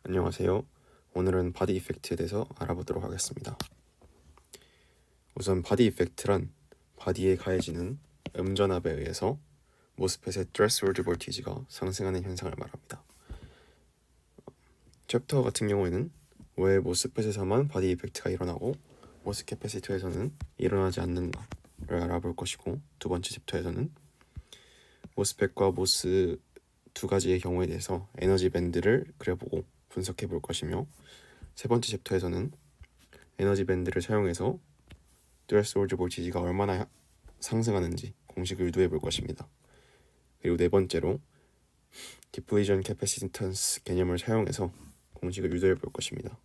안녕하세요. 오늘은 바디 이펙트에 대해서 알아보도록 하겠습니다. 우선 바디 이펙트란 바디에 가해지는 음전압에 의해서 모스펫의 threshold 볼티지가 상승하는 현상을 말합니다. 챕터 같은 경우에는 왜 모스펫에서만 바디 이펙트가 일어나고 모스 캐패시터에서는 일어나지 않는가를 알아볼 것이고, 두 번째 챕터에서는 모스펫과 모스 두 가지의 경우에 대해서 에너지 밴드를 그려보고 분석해 볼 것이며, 세 번째 챕터에서는 에너지 밴드를 사용해서 threshold 볼티지가 얼마나 상승하는지 공식을 유도해 볼 것입니다. 그리고 네 번째로 디플리전 캐패시턴스 개념을 사용해서 공식을 유도해 볼 것입니다.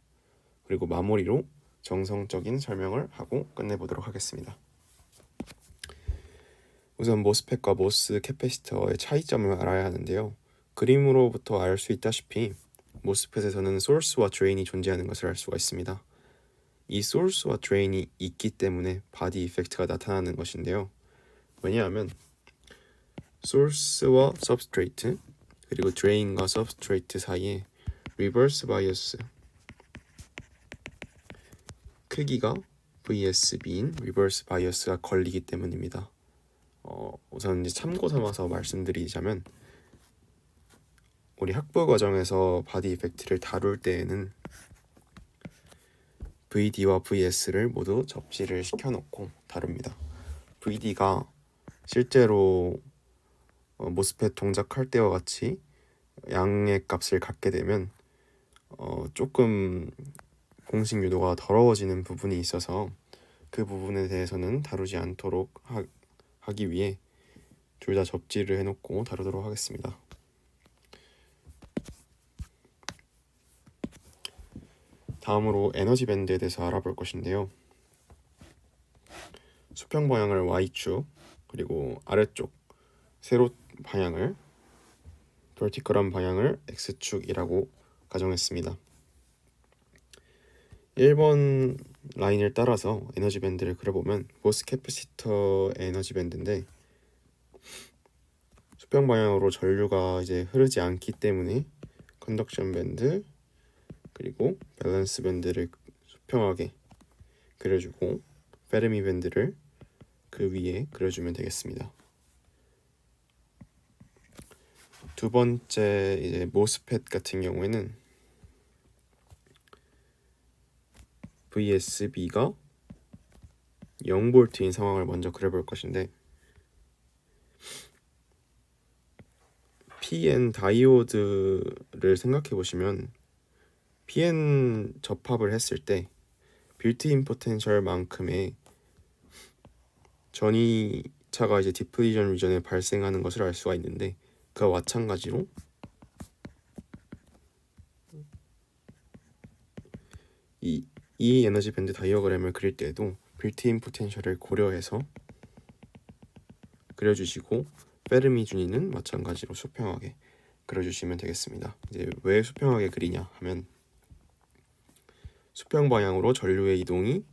그리고 마무리로 정성적인 설명을 하고 끝내보도록 하겠습니다. 우선 모스펫과 모스 캐패시터의 차이점을 알아야 하는데요. 그림으로부터 알 수 있다시피 모스펫에서는 소스와 드레인이 존재하는 것을 알 수가 있습니다. 이 소스와 드레인이 있기 때문에 바디 이펙트가 나타나는 것인데요. 왜냐하면 소스와 서브스트레이트 그리고 드레인과 서브스트레이트 사이에 리버스 바이어스, 크기가 VSB인 리버스 바이어스가 걸리기 때문입니다. 우선 이제 참고 삼아서 말씀드리자면, 우리 학부 과정에서 바디 이펙트를 다룰 때에는 VD와 VS를 모두 접지를 시켜놓고 다룹니다. VD가 실제로 모스펫 동작할 때와 같이 양의 값을 갖게 되면 조금 공식 유도가 더러워지는 부분이 있어서 그 부분에 대해서는 다루지 않도록 하기 위해 둘 다 접지를 해놓고 다루도록 하겠습니다. 다음으로 에너지 밴드에 대해서 알아볼 것인데요. 수평 방향을 Y축, 그리고 아래쪽 세로 방향을, 버티컬한 방향을 X축이라고 가정했습니다. 1번 라인을 따라서 에너지 밴드를 그려보면 모스 캐패시터 에너지 밴드인데, 수평 방향으로 전류가 이제 흐르지 않기 때문에 컨덕션 밴드 그리고 밸런스 밴드를 수평하게 그려주고, 페르미 밴드를 그 위에 그려주면 되겠습니다. 두 번째 이제 모스펫 같은 경우에는 VSB가 0V인 상황을 먼저 그려볼 것인데, PN 다이오드를 생각해 보시면 PN 접합을 했을 때 빌트인 포텐셜만큼의 전이차가 이제 디플리전 리전에 발생하는 것을 알 수가 있는데, 그와 마찬가지로 이 에너지 밴드 다이어그램을 그릴 때에도 빌트인 포텐셜을 고려해서 그려주시고, 페르미 준위는 마찬가지로 수평하게 그려주시면 되겠습니다. 이제 왜 수평하게 그리냐 하면, 수평 방향으로 전류의 이동이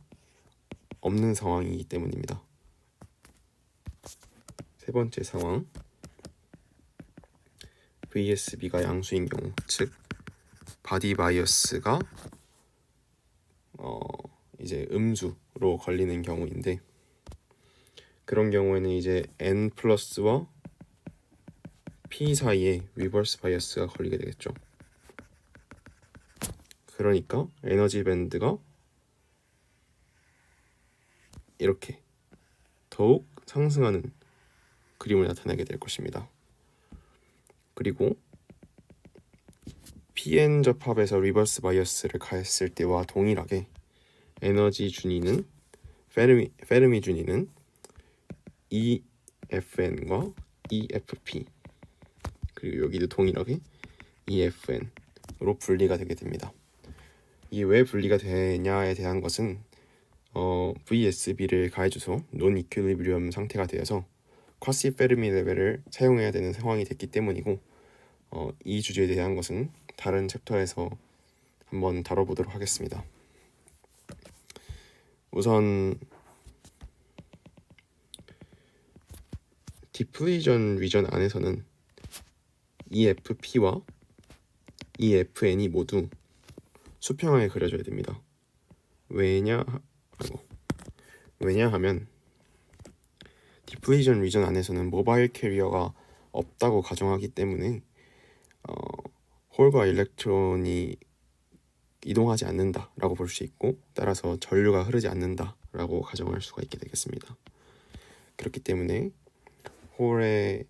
없는 상황이기 때문입니다. 세 번째 상황, VSB가 양수인 경우, 즉 바디 바이어스가 이제 음수로 걸리는 경우인데, 그런 경우에는 이제 N 플러스와 P 사이에 리버스 바이어스가 걸리게 되겠죠. 그러니까 에너지 밴드가 이렇게 더욱 상승하는 그림을 나타내게 될 것입니다. 그리고 PN 접합에서 리버스 바이어스를 가했을 때와 동일하게 에너지 준위는 페르미 준위는 EFN과 EFP, 그리고 여기도 동일하게 EFN으로 분리가 되게 됩니다. 이게 왜 분리가 되냐에 대한 것은 VSB를 가해줘서 논 이퀄리브리엄 상태가 되어서 쿼시 페르미 레벨을 사용해야 되는 상황이 됐기 때문이고, 이 주제에 대한 것은 다른 챕터에서 한번 다뤄보도록 하겠습니다. 우선 디플리전 리전 안에서는 EFP와 EFN이 모두 수평하게 그려줘야 됩니다. 왜냐하면 디플리전 리전 안에서는 모바일 캐리어가 없다고 가정하기 때문에 홀과 일렉트론이 이동하지 않는다라고 볼 수 있고, 따라서 전류가 흐르지 않는다라고 가정할 수가 있게 되겠습니다. 그렇기 때문에 홀의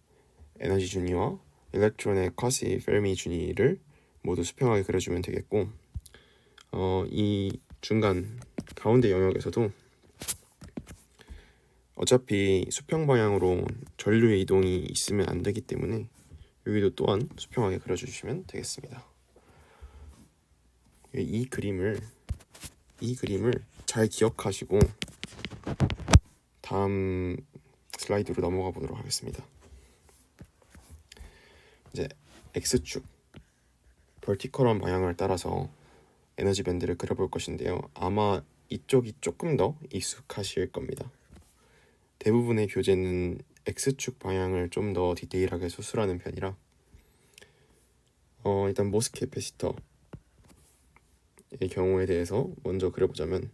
에너지 준위와 일렉트론의 쿼시 페르미 준위를 모두 수평하게 그려주면 되겠고, 이 중간 가운데 영역에서도 어차피 수평 방향으로 전류의 이동이 있으면 안 되기 때문에 여기도 또한 수평하게 그려주시면 되겠습니다. 이 그림을 잘 기억하시고 다음 슬라이드로 넘어가 보도록 하겠습니다. 이제 X축 벌티컬한 방향을 따라서 에너지 밴드를 그려볼 것인데요. 아마 이쪽이 조금 더 익숙하실 겁니다. 대부분의 교재는 X축 방향을 좀 더 디테일하게 수술하는 편이라 일단 모스 캐패시터의 경우에 대해서 먼저 그려보자면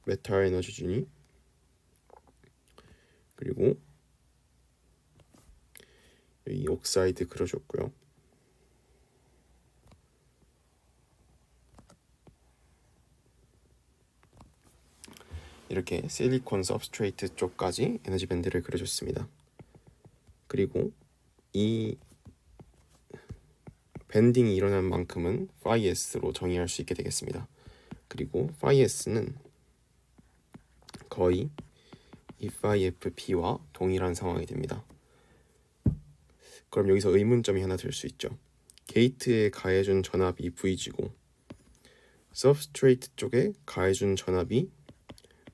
메탈 에너지 준위, 그리고 이 옥사이드 그려줬고요. 이렇게 실리콘 서브스트레이트 쪽까지 에너지 밴드를 그려줬습니다. 그리고 이 밴딩이 일어난 만큼은 phi s로 정의할 수 있게 되겠습니다. 그리고 phi s는 거의 이 phi fp와 동일한 상황이 됩니다. 그럼 여기서 의문점이 하나 들 수 있죠. 게이트에 가해준 전압이 VG고 서브스트레이트 쪽에 가해준 전압이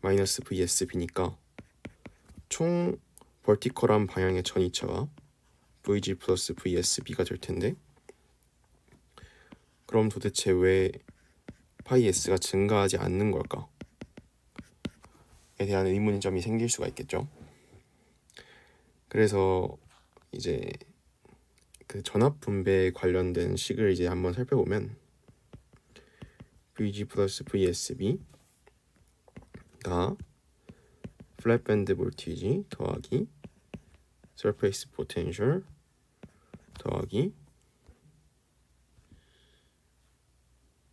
마이너스 VSB니까 총 벌티컬한 방향의 전이차가 VG 플러스 VSB가 될 텐데, 그럼 도대체 왜 파이 S가 증가하지 않는 걸까에 대한 의문점이 생길 수가 있겠죠. 그래서 이제 그 전압 분배에 관련된 식을 이제 한번 살펴보면 VG 플러스 VSB가 플랫 밴드 볼티지 더하기 서페이스 포텐셜 더하기,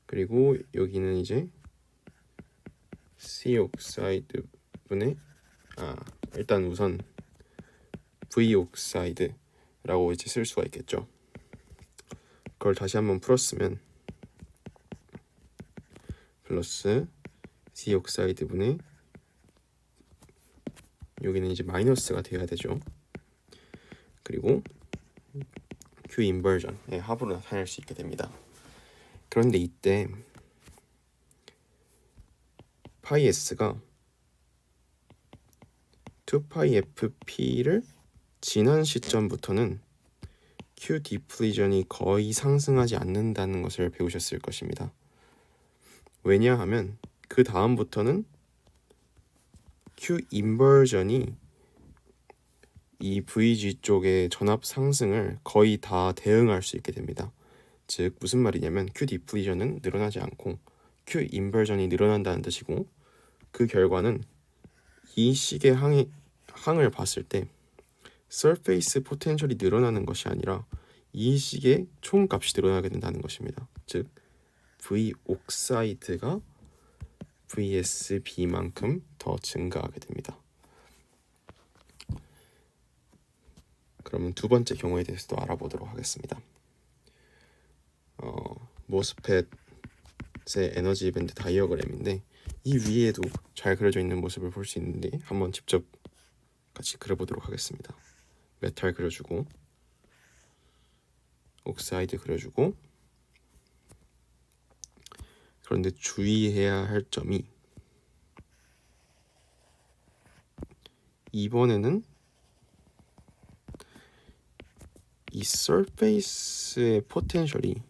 그리고 여기는 이제 C 옥사이드 분의 일단 우선 V 옥사이드라고 이제 쓸 수가 있겠죠. 그걸 다시 한번 풀었으면 플러스 C 옥사이드 분의, 여기는 이제 마이너스가 돼야 되죠. 그리고 Q 인버전의 합으로 나타낼 수 있게 됩니다. 그런데 이때 파이 S가 2파이 FP를 지난 시점부터는 Q 디플리전이 거의 상승하지 않는다는 것을 배우셨을 것입니다. 왜냐하면 그 다음부터는 Q 인버전이 이 VG 쪽의 전압 상승을 거의 다 대응할 수 있게 됩니다. 즉 무슨 말이냐면 Q 디플리전은 늘어나지 않고 Q 인버전이 늘어난다는 뜻이고, 그 결과는 이 식의 항을 봤을 때 서페이스 포텐셜이 늘어나는 것이 아니라 이 식의 총값이 늘어나게 된다는 것입니다. 즉 V 옥사이드가 VSB만큼 더 증가하게 됩니다. 그러면 두 번째 경우에 대해서도 알아보도록 하겠습니다. 모스펫의 에너지 밴드 다이어그램인데, 이 위에도 잘 그려져 있는 모습을 볼 수 있는데 한번 직접 같이 그려보도록 하겠습니다. 메탈 그려주고 옥사이드 그려주고, 그런데 주의해야 할 점이 이번에는 이 서페이스의 포텐셜이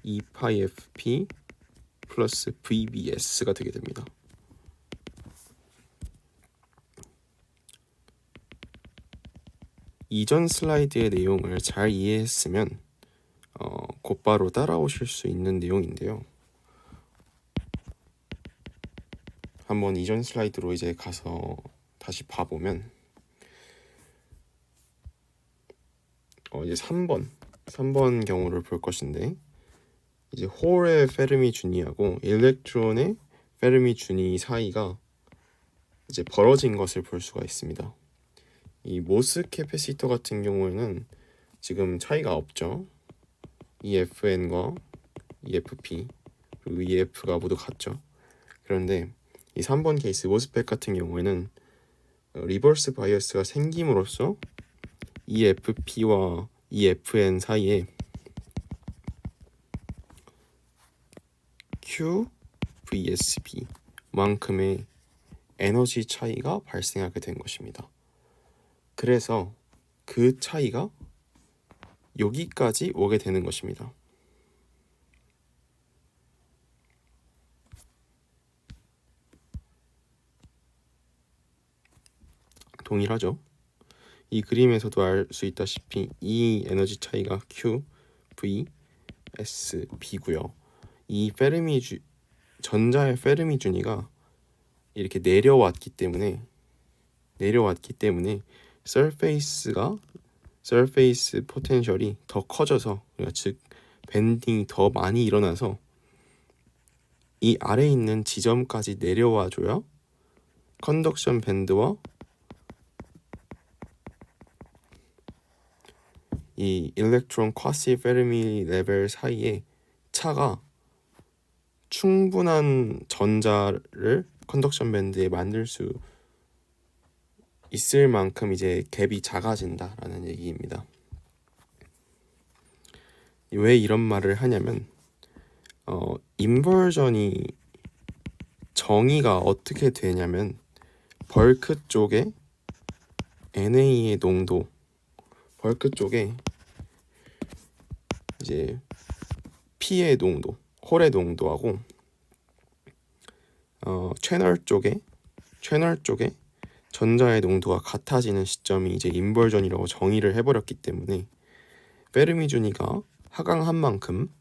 2파이 FP 플러스 VBS가 되게 됩니다. 이전 슬라이드의 내용을 잘 이해했으면 곧바로 따라오실 수 있는 내용인데요. 한번 이전 슬라이드로 이제 가서 다시 봐보면 이제 3번 경우를 볼 것인데, 이제 홀의 페르미 준위하고 일렉트론의 페르미 준위 사이가 이제 벌어진 것을 볼 수가 있습니다. 이 모스 캐패시터 같은 경우에는 지금 차이가 없죠. EFN과 EFP 그리고 EF가 모두 같죠. 그런데 이 3번 케이스 모스펫 같은 경우에는 리버스 바이어스가 생김으로써 EFP와 EFN 사이에 Q vs B 만큼의 에너지 차이가 발생하게 된 것입니다. 그래서 그 차이가 여기까지 오게 되는 것입니다. 동일하죠? 이 그림에서도 알 수 있다시피 이 에너지 차이가 Q, V, S, B고요. 이 전자의 페르미 준위가 이렇게 내려왔기 때문에 서페이스 포텐셜이 더 커져서, 즉 밴딩이 더 많이 일어나서 이 아래에 있는 지점까지 내려와줘야 컨덕션 밴드와 이 일렉트론 쿼시 페르미 레벨 사이에 차가 충분한 전자를 컨덕션 밴드에 만들 수 있을 만큼 이제 갭이 작아진다라는 얘기입니다. 왜 이런 말을 하냐면 인버전이 정의가 어떻게 되냐면 벌크 쪽에 NA의 농도, 벌크 쪽에 이제 P의 농도, 홀의 농도하고 채널 쪽에 전자의 농도가 같아지는 시점이 이제 인버전이라고 정의를 해버렸기 때문에 페르미 준위가 하강한 만큼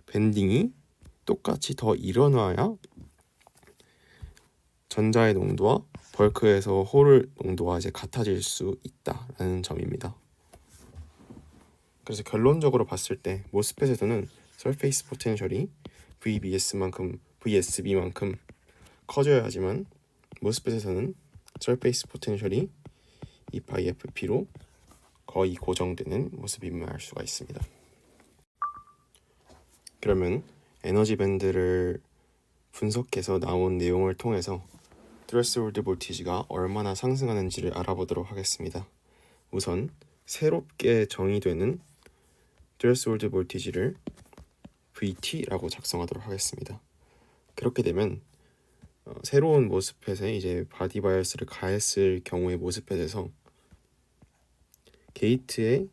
밴딩이 똑같이 더 일어나야 전자의 농도와 벌크에서 홀 농도가 이제 같아질 수 있다라는 점입니다. 그래서 결론적으로 봤을 때 모스펫에서는 서페이스 포텐셜이 VSB만큼 커져야지만 모스펫에서는 서페이스 포텐셜이 E-FP로 거의 고정되는 모습임을 알 수가 있습니다. 그러면 에너지 밴드를 분석해서 나온 내용을 통해서 트레스홀드 볼티지가 얼마나 상승하는지를 알아보도록 하겠습니다. 우선 새롭게 정의되는 트레스홀드 볼티지를 VT라고 작성하도록 하겠습니다. 그렇게 되면 새로운 모스펫에 이제 바디 바이어스를 가했을 경우의 모스펫에서 게이트에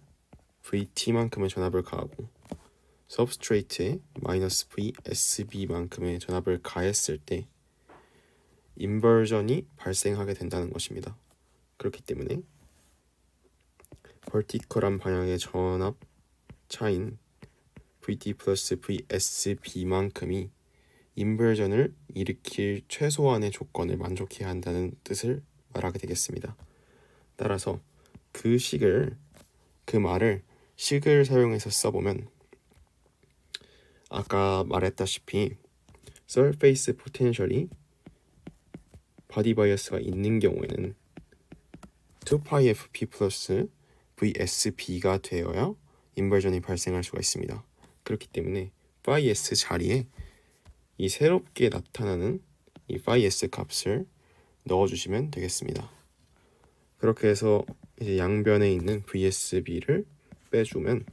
VT만큼의 전압을 가하고 서브스트레이트에 -VSB만큼의 전압을 가했을 때 인버전이 발생하게 된다는 것입니다. 그렇기 때문에 버티컬한 방향의 전압 차인 VT 플러스 VSB만큼이 인버전을 일으킬 최소한의 조건을 만족해야 한다는 뜻을 말하게 되겠습니다. 따라서 그 말을 식을 사용해서 써보면 아까 말했다시피 서페이스 포텐셜이 바디 바이어스가 있는 경우에는 2πfp 플러스 VSB가 되어야 인버전이 발생할 수가 있습니다. 그렇기 때문에 phi-s 자리에 이 새롭게 나타나는 이 phi-s 값을 넣어주시면 되겠습니다. 그렇게 해서 이제 양변에 있는 VSB를 빼주면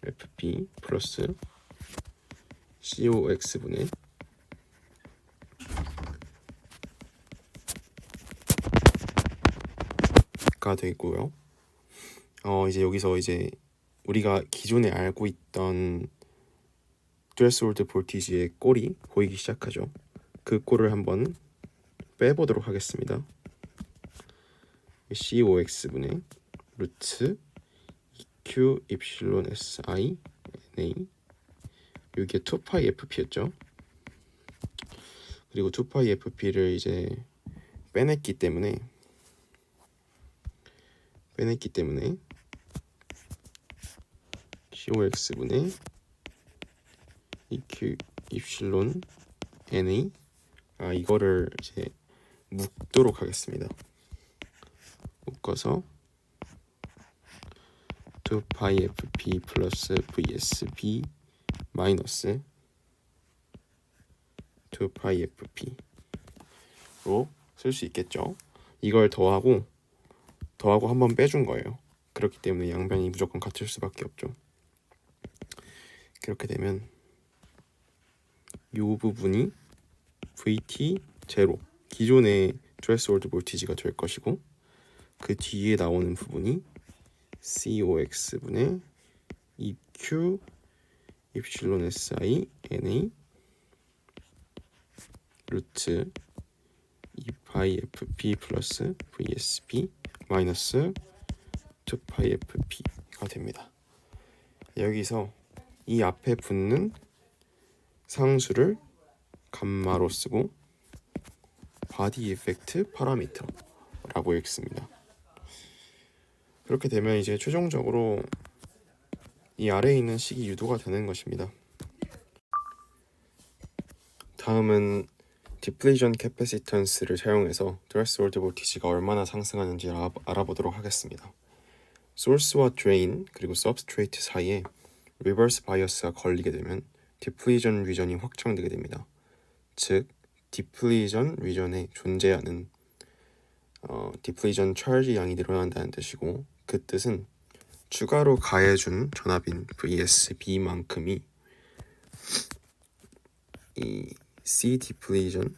FP 플러스 COX분의 가 되고요. 이제 여기서 이제 우리가 기존에 알고 있던 트레스홀드 볼티지의 꼴이 보이기 시작하죠. 그 꼴을 한번 빼보도록 하겠습니다. COX분의 루트 EQ 입실론 SI NA 여기에 2파이 FP였죠. 그리고 2파이 FP를 이제 빼냈기 때문에 COX분의 EQ 입실론 NA 이거를 이제 묶도록 하겠습니다. 묶어서 2파이 FP 플러스 VSB 마이너스 2파이 FP로 쓸 수 있겠죠. 이걸 더하고 한번 빼준 거예요. 그렇기 때문에 양변이 무조건 같을 수밖에 없죠. 그렇게 되면 이 부분이 VT 제로 기존의 트레스홀드 볼티지가 될 것이고 그 뒤에 나오는 부분이 COX분의 EQ 입실론 SI NA 루트 2파이 FP 플러스 VSB 마이너스 2파이 FP가 됩니다. 여기서 이 앞에 붙는 상수를 감마로 쓰고 바디 이펙트 파라미터라고 읽습니다. 그렇게 되면 이제 최종적으로 이 아래에 있는 식이 유도가 되는 것입니다. 다음은 디플리전 캐패시턴스를 사용해서 트레스홀드 볼티지가 얼마나 상승하는지 알아보도록 하겠습니다. 소스와 드레인 그리고 서브스트레이트 사이에 리버스 바이어스가 걸리게 되면 디플리전 리전이 확장되게 됩니다. 즉 디플리전 리전에 존재하는 디플리전 차지 양이 늘어난다는 뜻이고 그 뜻은 추가로 가해준 전압인 VSB만큼이 이 C 디플리전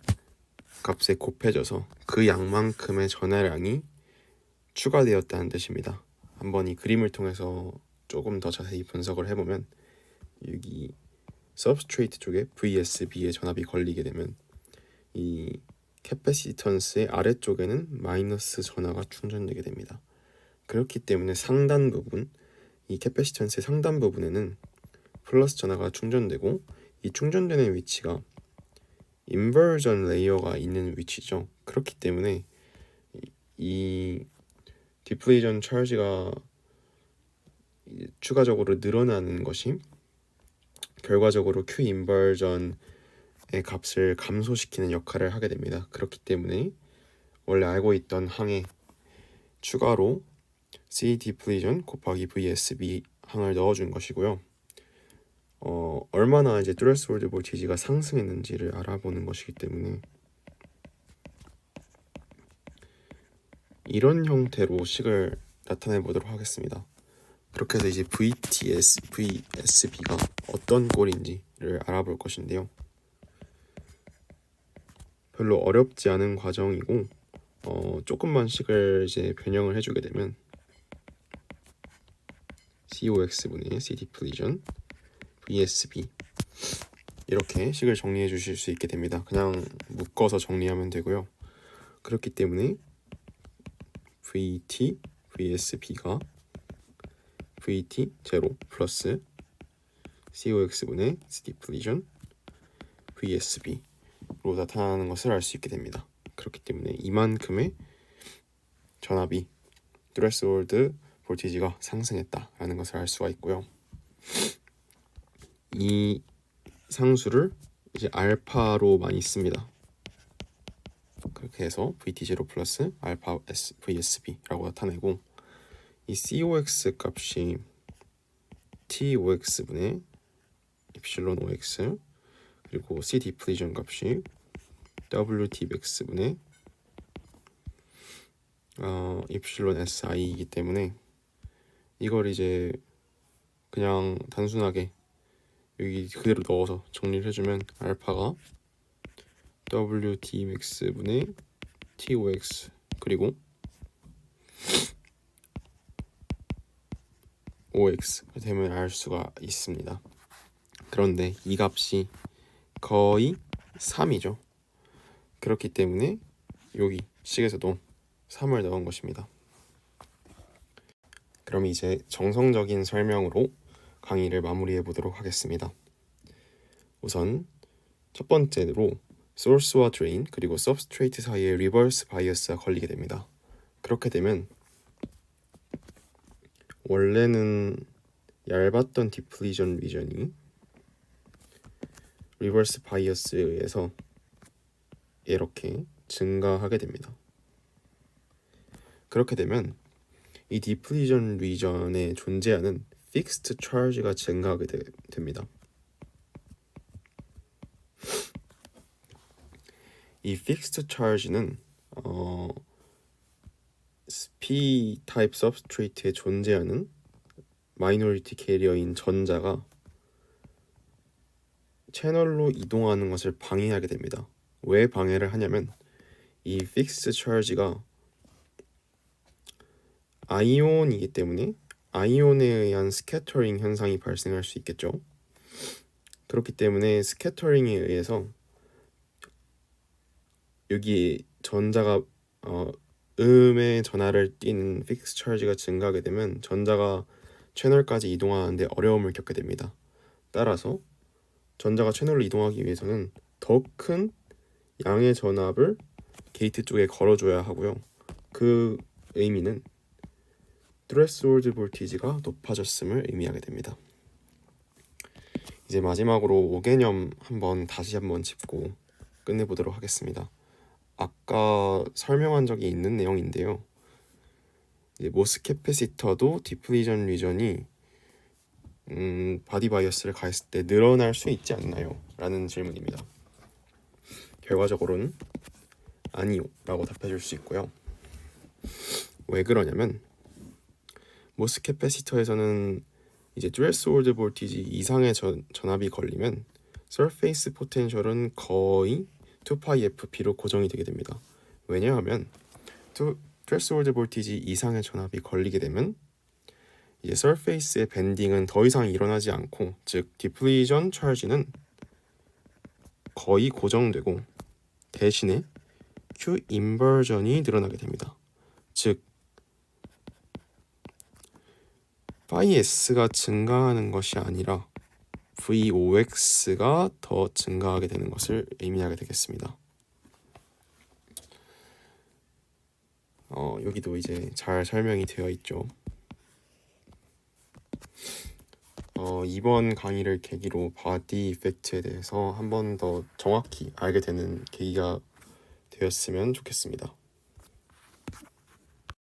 값에 곱해져서 그 양만큼의 전하량이 추가되었다는 뜻입니다. 한번 이 그림을 통해서 조금 더 자세히 분석을 해보면 여기 서브스트레이트 쪽에 VSB의 전압이 걸리게 되면 이 캐패시턴스의 아래쪽에는 마이너스 전하가 충전되게 됩니다. 그렇기 때문에 상단 부분, 이 캐패시턴스의 상단 부분에는 플러스 전하가 충전되고 이 충전되는 위치가 인버전 레이어가 있는 위치죠. 그렇기 때문에 이 디플리전 차지가 추가적으로 늘어나는 것이 결과적으로 Q 인버전의 값을 감소시키는 역할을 하게 됩니다. 그렇기 때문에 원래 알고 있던 항에 추가로 C 디플리전 곱하기 VSB 항을 넣어준 것이고요. 얼마나 이제 트레스홀드 볼티지가 상승했는지를 알아보는 것이기 때문에 이런 형태로 식을 나타내 보도록 하겠습니다. 그렇게 해서 이제 VSB가 어떤 꼴인지를 알아볼 것인데요. 별로 어렵지 않은 과정이고 조금만 식을 이제 변형을 해주게 되면 COX분의 C 디플리전 VSB 이렇게 식을 정리해 주실 수 있게 됩니다. 그냥 묶어서 정리하면 되고요. 그렇기 때문에 VT VSB가 VT 제로 플러스 COX분의 C 디플리전 VSB로 나타나는 것을 알 수 있게 됩니다. 그렇기 때문에 이만큼의 전압이 트레스홀드 볼티지가 상승했다라는 것을 알 수가 있고요. 이 상수를 이제 알파로 많이 씁니다. 그렇게 해서 VT0 플러스 알파 VSB라고 나타내고 이 COX 값이 TOX분의 입실론 OX 그리고 C 디플리전 값이 WTmax분의 입실론 SI이기 때문에 이걸 이제 그냥 단순하게 여기 그대로 넣어서 정리를 해주면 알파가 WTmax분의 TOX 그리고 OX 되면 알 수가 있습니다. 그런데 이 값이 거의 3이죠. 그렇기 때문에 여기 식에서도 3을 넣은 것입니다. 그럼 이제 정성적인 설명으로 강의를 마무리해 보도록 하겠습니다. 우선 첫 번째로 소스와 드레인 그리고 서브스트레이트 사이에 리버스 바이어스가 걸리게 됩니다. 그렇게 되면 원래는 얇았던 디플리전 리전이 리버스 바이어스에 의해서 이렇게 증가하게 됩니다. 그렇게 되면 이 디플리전 리전에 존재하는 픽스드 차지가 증가하게 됩니다. 이 픽스드 차지는 P 타입 서브스트레이트에 존재하는 마이너리티 캐리어인 전자가 채널로 이동하는 것을 방해하게 됩니다. 왜 방해를 하냐면 이 픽스드 차지가 아이온이기 때문에 아이온에 의한 스캐터링 현상이 발생할 수 있겠죠. 그렇기 때문에 스캐터링에 의해서 여기 전자가 음의 전하를 띠는 픽스 차지가 증가하게 되면 전자가 채널까지 이동하는데 어려움을 겪게 됩니다. 따라서 전자가 채널을 이동하기 위해서는 더 큰 양의 전압을 게이트 쪽에 걸어줘야 하고요. 그 의미는 트레스홀드 볼티지가 높아졌음을 의미하게 됩니다. 이제 마지막으로 5개념 다시 한번 짚고 끝내보도록 하겠습니다. 아까 설명한 적이 있는 내용인데요. 모스 캐패시터도 디플리전 리전이 바디 바이어스를 가했을 때 늘어날 수 있지 않나요? 라는 질문입니다. 결과적으로는 아니요 라고 답해줄 수 있고요. 왜 그러냐면 모스 캐패시터에서는 이제 트레스홀드 볼티지 이상의 전압이 걸리면 서페이스 포텐셜은 거의 2πfp로 고정이 되게 됩니다. 왜냐하면 트레스홀드 볼티지 이상의 전압이 걸리게 되면 이제 서페이스의 밴딩은 더 이상 일어나지 않고, 즉 디플리전 차지는 거의 고정되고 대신에 Q 인버전이 늘어나게 됩니다. 즉 phi s가 증가하는 것이 아니라 VOX가 더 증가하게 되는 것을 의미하게 되겠습니다. 여기도 이제 잘 설명이 되어 있죠. 이번 강의를 계기로 바디 이펙트에 대해서 한 번 더 정확히 알게 되는 계기가 되었으면 좋겠습니다.